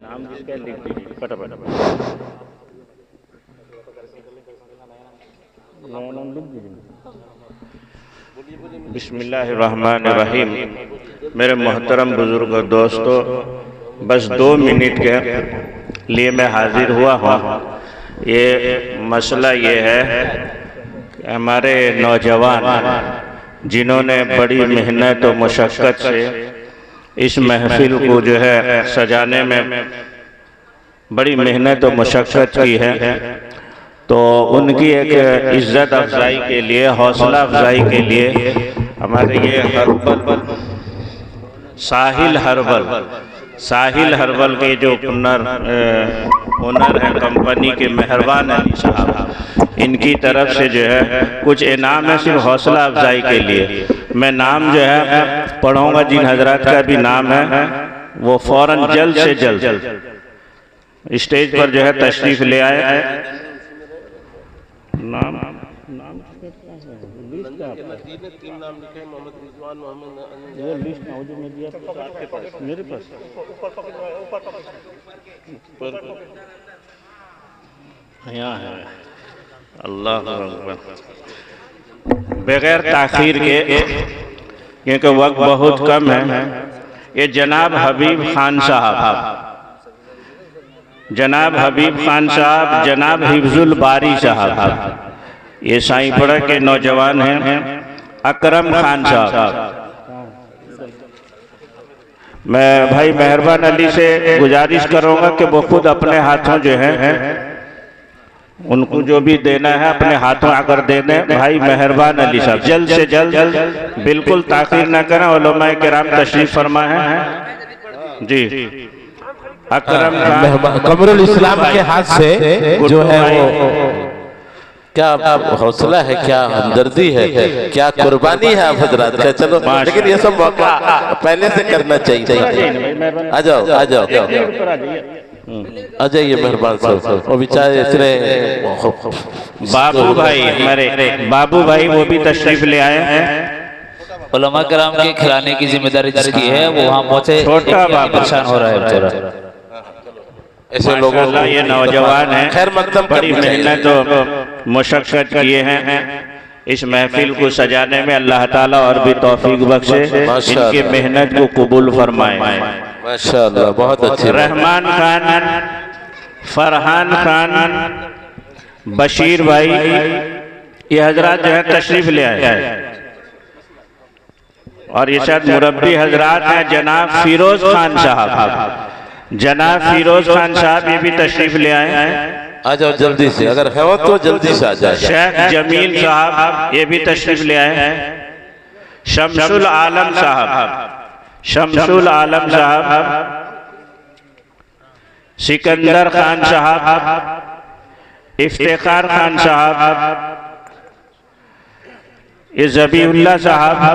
नाम जिसका लिख दीजिए फटाफट। नाम लिख दीजिए। बिस्मिल्लाहिर्रहमानिर्रहीम। मेरे मोहतरम बुजुर्ग दोस्तों, बस 2 मिनट के लिए मैं हाजिर हुआ हूँ। ये मसला ये है कि हमारे नौजवान जिन्होंने बड़ी मेहनत और मशक्क़त से इस महफिल को जो है सजाने में बड़ी मेहनत और मशक्क़त की है, तो उनकी एक इज़्ज़त अफजाई के लिए, हौसला अफजाई के लिए हमारे ये हर्बल साहिल हर्बल के जो ओनर है कंपनी के मेहरबान अली साहब, इनकी तरफ से जो है कुछ इनाम है सिर्फ हौसला अफजाई के लिए। मैं नाम जो है पढ़ूंगा, जिन हजरात का भी नाम है वो फौरन जल्द से जल्द स्टेज पर जो है तशरीफ ले आए। नाम तीन नाम लिखे हैं, मोहम्मद रिजवान, मोहम्मद, वो लिस्ट जो मैं दिया आपके पास, मेरे पास यहाँ है। अल्लाह अकबर। बगैर ताखीर के, क्योंकि वक्त बहुत कम है, ये जनाब हबीब खान साहब, जनाब हबीब खान साहब, जनाब हिफ्जुल बारी साहब, ये साईंपड़ा के नौजवान हैं। अकरम खान साहब, मैं भाई मेहरबान अली से गुजारिश करूंगा कि वो खुद अपने हाथों जो है उनको जो भी देना है अपने हाथों आकर दे दें। भाई मेहरबान अली साहब जल्द से जल्द, बिल्कुल ताखीर न करें। उलमाए किराम तशरीफ फरमा है जी। अकरम कमरुल इस्लाम के हाथ से जो है वो क्या हौसला है, क्या हमदर्दी है, क्या कुर्बानी है आप हजरात का। चलो, लेकिन ये सब मौका पहले से करना चाहिए। आ जाओ आ जाओ आ जाइए मेहरबान साहब। वो बेचारे इतने बाबू भाई, हमारे बाबू भाई वो भी तशरीफ ले आए हैं। उलमा कराम के खिलाने की जिम्मेदारी जिसकी है वो वहाँ पहुंचे। छोटा बाबू परेशान हो रहा है बेचारा। ऐसे लोगों, ये नौजवान है, खैर मकदम बड़ी मेहनत और मशक्क़त किए हैं इस महफिल को सजाने में। अल्लाह ताला और भी तौफीक बख्शे, इनकी मेहनत को कबूल फरमाए। माशाअल्लाह, बहुत अच्छे। रहमान खान, फरहान खान, बशीर भाई, ये हजरात जो है तशरीफ ले आए। और ये शायद मुरब्बी हजरात हैं जनाब फिरोज खान साहब, जनाब फिरोज खान साहब ये भी तशरीफ ले आए हैं। आ जाओ जल्दी से, अगर है वो तो जल्दी से आ जाए। शेख जमील साहब ये भी तशरीफ ले आए हैं। शमसुल आलम साहब, शमसुल आलम साहब, सिकंदर खान साहब, इफ्तिखार खान साहब, ये ज़बीउल्लाह साहब,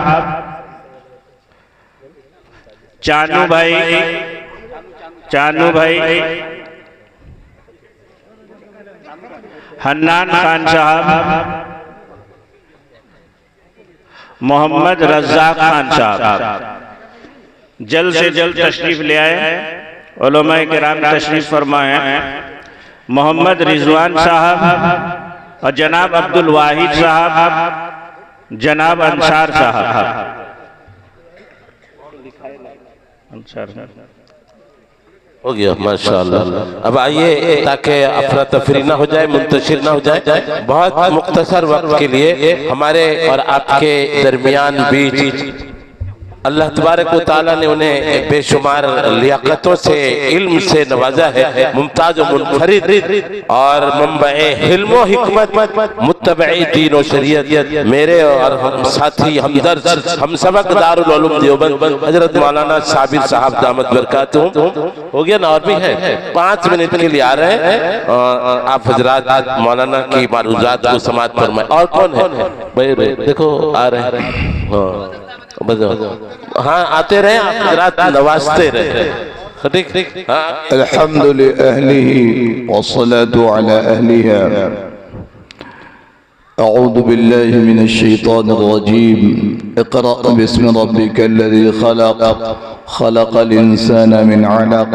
चानू भाई, हन्नान खान साहब, मोहम्मद रज़्ज़ाक खान साहब जल्द से जल्द तशरीफ ले आए। उलमाए किराम तशरीफ फरमाए हैं। मोहम्मद रिजवान साहब और जनाब अब्दुल वाहिद साहब, जनाब अंसार साहब, हो गया माशाअल्लाह। अब आइए ताकि अफरा तफरी ना हो जाए, मुंतशिर ना हो जाए। बहुत मुख्तसर वक्त के लिए हमारे और आपके दरमियान बीच अल्लाह तबारक व तआला ने उन्हें बेशुमार लियाकतों से, इल्म से नवाजा है। मुमताज और मुनफरिद और मंबए हिल्म व हिकमत, मुत्तबई दीन और शरीयत, मेरे और हम साथी हमदर्द हम सबक दारुल उलूम देवबंद हजरत मौलाना साबिर साहब दामत बरकातुहू। हो गया ना, और भी है 5 मिनट के लिए आ रहे हैं। आप हजरात मौलाना की मारूजात को समात फरमाए। और कौन है भाई? देखो आ रहे हैं। हाँ, आते रहे, आप रात नवाजते रहे। ठीक ठीक। अल्हम्दुलिल्लाह अहलिही वस्सलातु अला अहलिहा। अऊज़ु बिल्लाहि मिनश्शैतानिर्रजीम इक़रा बिस्मि रब्बिकल्लज़ी खलक़ खलक़ल इंसाना मिन अलक़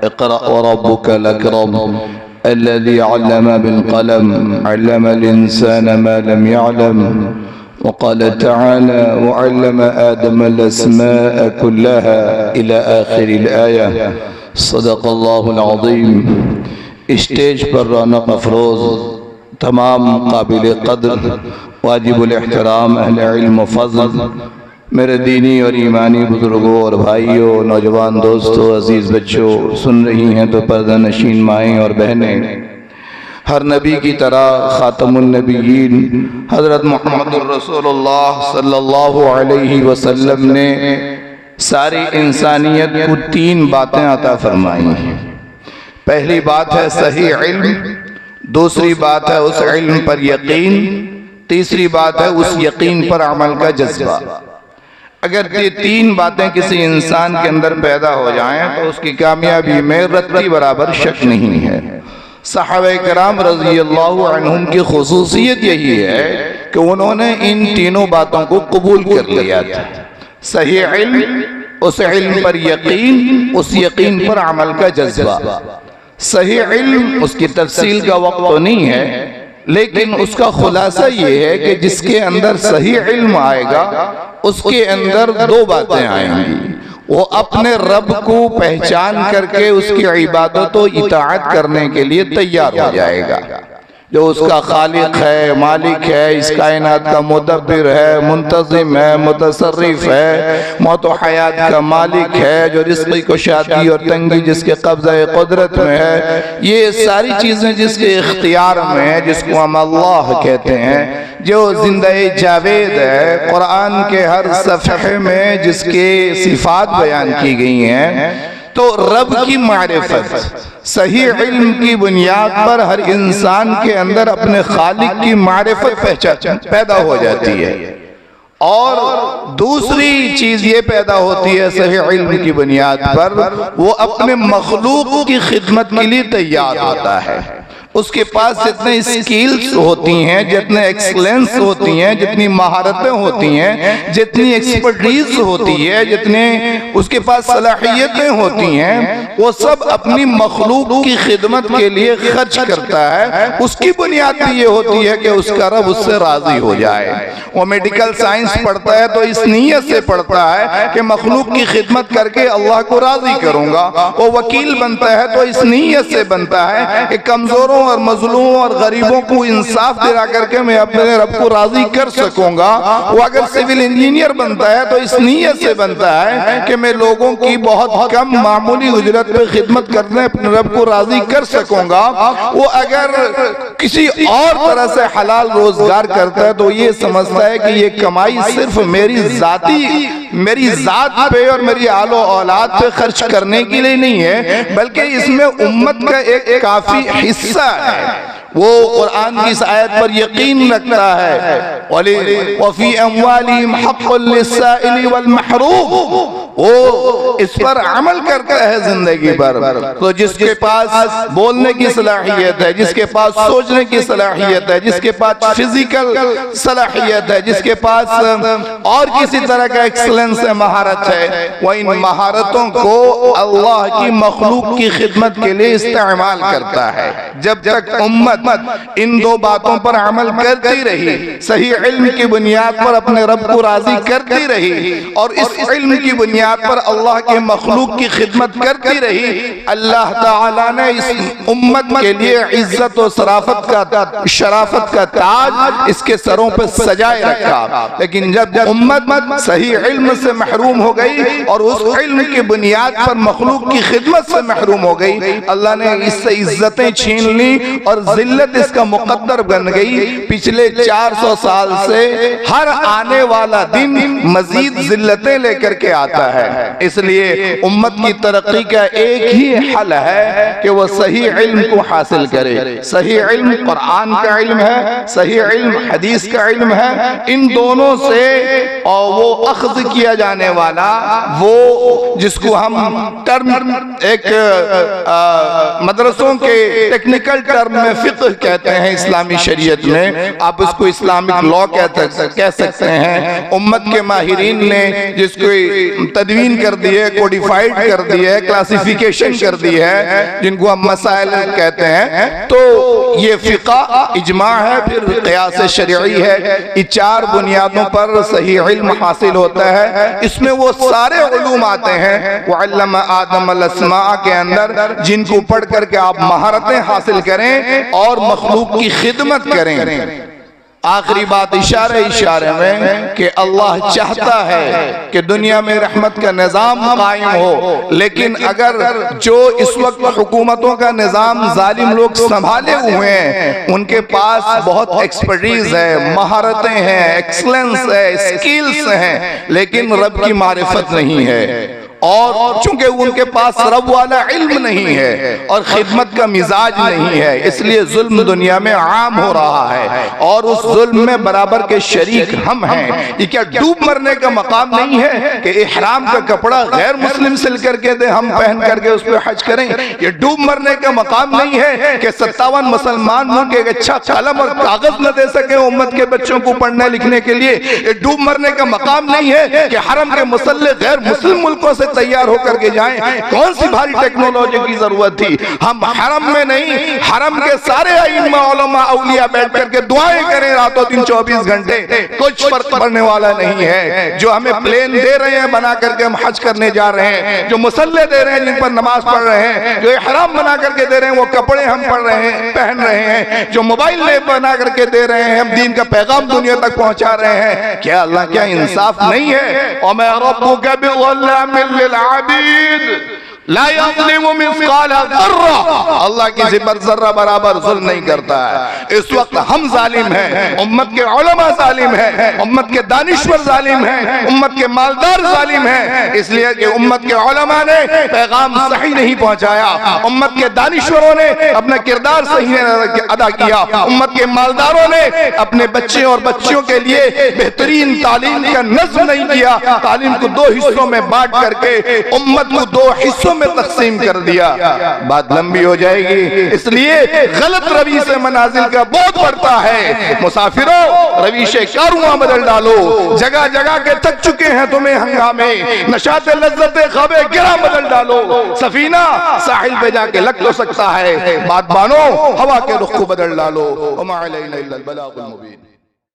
इक़रा व रब्बुकल अकरम अल्लज़ी अल्लम बिल क़लम अल्लमल इंसाना मा लम यअलम वक़ाल तआला वअल्लम आदमल अस्माअ कुल्लहा इला आखिरिल आया सदक़ल्लाहुल अज़ीम। स्टेज पर रौनक अफरोज़ तमाम काबिल क़द्र वाजिबुल एहतराम अहले इल्म फ़ज़ल मेरे दीनी और ईमानी बुज़ुर्गों और भाइयों, नौजवान दोस्तों, अज़ीज़ बच्चों, सुन रही हैं तो पर्दा नशीन माएँ और बहनें, हर नबी की तरह ख़ातमुन नबिय्यीन हज़रत मुहम्मदुर रसूलुल्लाह सल्लल्लाहु अलैहि वसल्लम ने सारी इंसानियत को 3 बातें अता फरमाई हैं। पहली बात है सही इल्म, दूसरी बात है उस इल्म पर यकीन, तीसरी बात है उस यकीन पर अमल का जज्बा। अगर ये 3 बातें किसी इंसान के अंदर पैदा हो जाएं तो उसकी कामयाबी में रत्ती बराबर शक नहीं है। सहाबा किराम रज़ियल्लाहु अन्हुम की खुसूसियत यही है कि उन्होंने इन तीनों बातों को कबूल कर लिया था। सही इल्म, उस इल्म पर यकीन, उस यकीन पर अमल का जज्बा। सही इल्म उसकी तफसील का वक्त तो नहीं है, लेकिन उसका खुलासा ये है कि जिसके अंदर सही इल्म आएगा उसके अंदर 2 बातें आएंगी। वो अपने रब को पहचान करके उसकी इबादत और इताअत करने के लिए तैयार हो जाएगा। जो उसका खालिक है, मालिक है, इस कायनात का मुदब्बिर है, मुंतज़िम है, मुतसर्रिफ है, मौत व हयात का मालिक है, जो रिज़्क़ को शादी और तंगी जिसके कब्ज़ा कुदरत में है, ये सारी चीज़ें जिसके इख्तियार में है, जिसको हम अल्लाह कहते हैं, जो ज़िंदा-ए जावेद है, कुरान के हर सफ़हे में जिसके सिफ़ात बयान की गई हैं। तो रब की मारिफत सही इल्म की बुनियाद पर हर इंसान के अंदर अपने खालिक की मारिफत पहचान पैदा हो जाती है। और दूसरी चीज ये पैदा होती है सही इल्म की बुनियाद पर वो अपने मखलूक की खिदमत के लिए तैयार होता है। उसके पास जितने स्किल्स होती हैं, जितने एक्सलेंस होती हैं, जितनी महारतें होती हैं, जितनी एक्सपर्टीज होती है, जितने उसके पास सलाहियतें होती हैं, वो सब अपनी मखलूक की खिदमत के लिए खर्च करता है। उसकी बुनियाद भी ये होती है कि उसका रब उससे राजी हो जाए। वो मेडिकल साइंस पढ़ता है तो इस नीयत से पढ़ता है कि मखलूक की खिदमत करके अल्लाह को राजी करूंगा। वो वकील बनता है तो इस नीयत से बनता है कि कमजोरों और मजलूमों और गरीबों को इंसाफ दिला करके मैं अपने रब को राजी कर सकूंगा। वो अगर सिविल इंजीनियर बनता है तो इस नीयत से बनता है कि मैं लोगों की बहुत कम मामूली उजरत पे खिदमत करने अपने रब को राजी कर सकूंगा। वो अगर किसी और तरह से हलाल रोजगार करता है तो ये समझता है कि ये कमाई सिर्फ मेरी जात पे और मेरी आलो औलाद पे खर्च करने के लिए नहीं है, बल्कि इसमें उम्मत का एक काफी हिस्सा है। वो कुरान की इस आयत पर यकीन रखता है, वफ़ी अम्वालिहिम हक़्क़ुल लिस्साइल वल महरूम, वो इस पर अमल करता है जिंदगी भर। तो जिसके पास बोलने की सलाहियत है, जिसके पास सोचने की सलाहियत है, जिसके पास फिजिकल सलाहियत है, जिसके पास और किसी तरह का एक्सलेंस है, महारत है, वह इन महारतों को अल्लाह की मखलूक की खिदमत के लिए इस्तेमाल करता है। जब तक उम्मत इन 2 बातों पर अमल करती रही, सही इल्म की बुनियाद पर अपने रब को राजी करती रही और इस इल्म की बुनियाद पर अल्लाह के मखलूक की खिदमत करती रही, अल्लाह ताला ने इस उम्मत के लिए इज्जत और शराफत का ताज इसके सरों पर सजाए रखा। लेकिन जब उम्मत सही इल्म से महरूम हो गई और उस इल्म की बुनियाद पर मखलूक की खिदमत से महरूम हो गई, अल्लाह ने इससे इज्जतें छीन ली और जिल्लत इसका मुकद्दर बन गई। पिछले 400 साल से हर आने वाला दिन मजीद जिल्लतें लेकर के आता है। इसलिए उम्मत की तरक्की का एक ही हल है कि वो सही इल्म को हासिल करे। सही इल्म कुरान का इल्म है, सही इल्म हदीस का इल्म है। इन दोनों से और वो अख्ज़ किया जाने वाला, वो जिसको हम टर्म एक मदरसों के टेक्निकल टर्म में फिक्र कहते हैं इस्लामी शरीयत में, आप उसको इस्लामिक लॉ कह सकते हैं। उम्मत के माहिरीन ने जिसको तदवीन कर दी है, कोडिफाइड कर दी है, क्लासिफिकेशन कर दी है, जिनको हम मसाइल कहते हैं। तो ये फिक़ा इजमा है, फिर क़ियास शरई है। ये चार बुनियादों पर सही इल्म हासिल होता है। इसमें वो सारे उलूम आते हैं वअल्लमा आदम अल अस्मा के अंदर, जिनको पढ़ करके आप महारतें हासिल करें और मखलूक की खिदमत करें। आखिरी बात इशारे में कि अल्लाह चाहता है कि दुनिया में रहमत का निज़ाम कायम हो, लेकिन अगर जो इस वक्त हुकूमतों का निज़ाम जालिम लोग संभाले हुए हैं, उनके पास बहुत एक्सपर्टीज है, महारतें हैं, एक्सलेंस है, स्किल्स हैं, लेकिन रब की मारिफत नहीं है। और चूंकि उनके पास रब वाला इल्म नहीं है और खिदमत का मिजाज नहीं है, इसलिए जुल्म दुनिया में आम हो रहा है और उस जुल्म में बराबर के शरीक हम हैं। ये क्या डूब मरने का मकाम नहीं है कि इहराम का कपड़ा गैर मुस्लिम सिल करके दे, हम पहन करके उस पर हज करें? ये डूब मरने का मकाम नहीं है कि 57 मुसलमान मुल्क एक अच्छा कलम और कागज न दे सके उम्मत के बच्चों को पढ़ने लिखने के लिए। ये डूब मरने का मकाम नहीं है कि हरम के मुसल्ले गैर मुस्लिम मुल्कों से तैयार होकर के जाएं। कौन सी भारी टेक्नोलॉजी की जरूरत थी? हम हरम में नहीं, हरम के सारे इल्मा उलमा औलिया बैठ करके दुआएं करें रातों दिन 24 घंटे, कुछ फर्क पड़ने वाला नहीं है। जो हमें प्लेन दे रहे हैं बना करके हम हज करने जा रहे हैं, जो मुसल्ले दे रहे हैं जिन पर नमाज पढ़ रहे हैं, जो हराम बना करके दे रहे हैं वो कपड़े हम पढ़ रहे हैं, पहन रहे हैं, जो मोबाइल बना करके दे रहे हैं, हम दीन का पैगाम दुनिया तक पहुंचा रहे हैं। क्या अल्लाह क्या इंसाफ नहीं है? और मैं रब्बुका बिज़ल्लामिल लिल आबिद ला यज़लिमु मिस्काल ज़र्रा, अल्लाह किसी पर जर्रा बराबर जुल्म नहीं करता है। इस वक्त हम जालिम हैं, उम्मत के उलमा जालिम हैं, उम्मत के दानिश्वर जालिम हैं, उम्मत के मालदार जालिम हैं, इसलिए कि उम्मत के उलमा ने पैगाम सही नहीं पहुंचाया, उम्मत के दानिश्वरों ने अपना किरदार सही नहीं अदा किया, उम्मत के मालदारों ने अपने बच्चे और बच्चियों के लिए बेहतरीन तालीम का नज़्म नहीं किया, तालीम को दो हिस्सों में बांट करके उम्मत को दो हिस्सों में तकसीम कर दिया। बात लंबी हो जाएगी, इसलिए गलत रवि से मनाजिल का बोझ बढ़ता है। मुसाफिरों रवि से कारवां बदल डालो, जगह जगह के थक चुके हैं तुम्हें हंगामे, नशाते लज्जते ख्वाबे गिरा बदल डालो, सफीना साहिल पे जाके लग तो सकता है, बात मानो हवा के रुख को बदल डालो। वमा अलैना इल्लल बलागुल मुबीन।